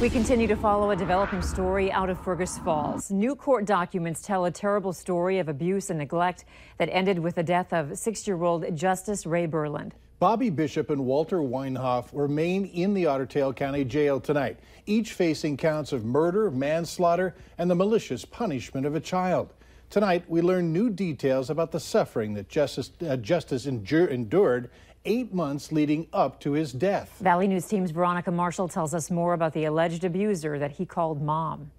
We continue to follow a developing story out of Fergus Falls. New court documents tell a terrible story of abuse and neglect that ended with the death of 6-year-old Justice Ray Berland. Bobby Bishop and Walter Weinhoff remain in the Otter Tail County Jail tonight, each facing counts of murder, manslaughter, and the malicious punishment of a child. Tonight, we learn new details about the suffering that Justice endured 8 months leading up to his death. Valley News Team's Veronica Marshall tells us more about the alleged abuser that he called Mom.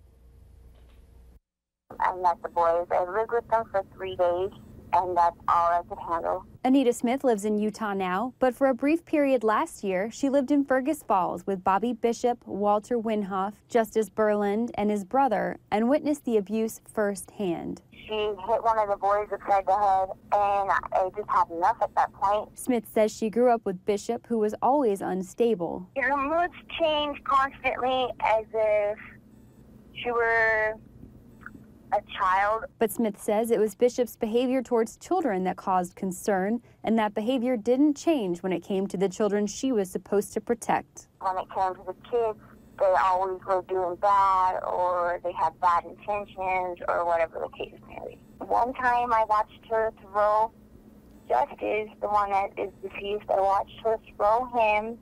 I met the boys. I lived with them for 3 days, and that's all I could handle. Anita Smith lives in Utah now, but for a brief period last year, she lived in Fergus Falls with Bobby Bishop, Walter Weinhoff, Justice Berland, and his brother, and witnessed the abuse firsthand. She hit one of the boys upside the head, and I just had enough at that point. Smith says she grew up with Bishop, who was always unstable. Her moods changed constantly as if she were a child. But Smith says it was Bishop's behavior towards children that caused concern, and that behavior didn't change when it came to the children she was supposed to protect. When it came to the kids, they always were doing bad, or they had bad intentions, or whatever the case may be. One time I watched her throw Justice, the one that is deceased, I watched her throw him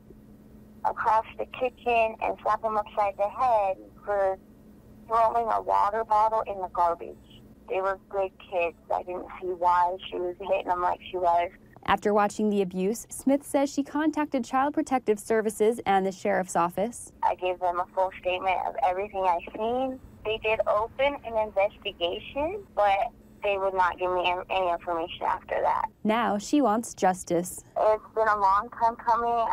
across the kitchen and slap him upside the head for throwing a water bottle in the garbage. They were good kids. I didn't see why she was hitting them like she was. After watching the abuse, Smith says she contacted Child Protective Services and the Sheriff's Office. I gave them a full statement of everything I seen. They did open an investigation, but they would not give me any information after that. Now she wants justice. It's been a long time coming.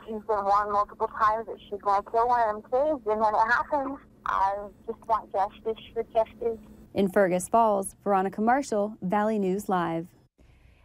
She's been warned multiple times that she's going to kill one of them kids, and then it happens. I just want justice for justice. In Fergus Falls, Veronica Marshall, Valley News Live.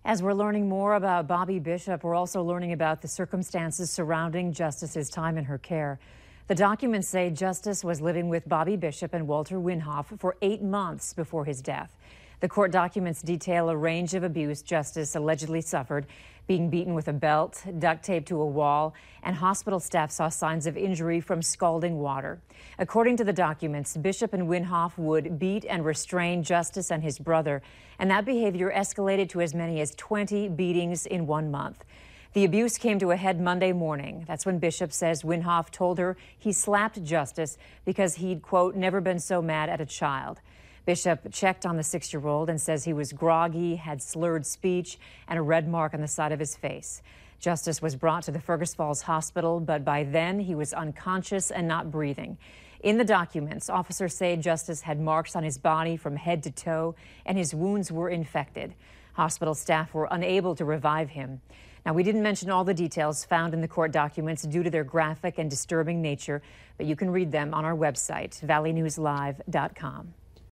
As we're learning more about Bobby Bishop, we're also learning about the circumstances surrounding Justice's time in her care. The documents say Justice was living with Bobby Bishop and Walter Weinhoff for 8 months before his death. The court documents detail a range of abuse Justice allegedly suffered, being beaten with a belt, duct taped to a wall, and hospital staff saw signs of injury from scalding water. According to the documents, Bishop and Weinhoff would beat and restrain Justice and his brother, and that behavior escalated to as many as 20 beatings in 1 month. The abuse came to a head Monday morning. That's when Bishop says Weinhoff told her he slapped Justice because he'd, quote, never been so mad at a child. Bishop checked on the 6-year-old and says he was groggy, had slurred speech, and a red mark on the side of his face. Justice was brought to the Fergus Falls Hospital, but by then he was unconscious and not breathing. In the documents, officers say Justice had marks on his body from head to toe, and his wounds were infected. Hospital staff were unable to revive him. Now, we didn't mention all the details found in the court documents due to their graphic and disturbing nature, but you can read them on our website, valleynewslive.com.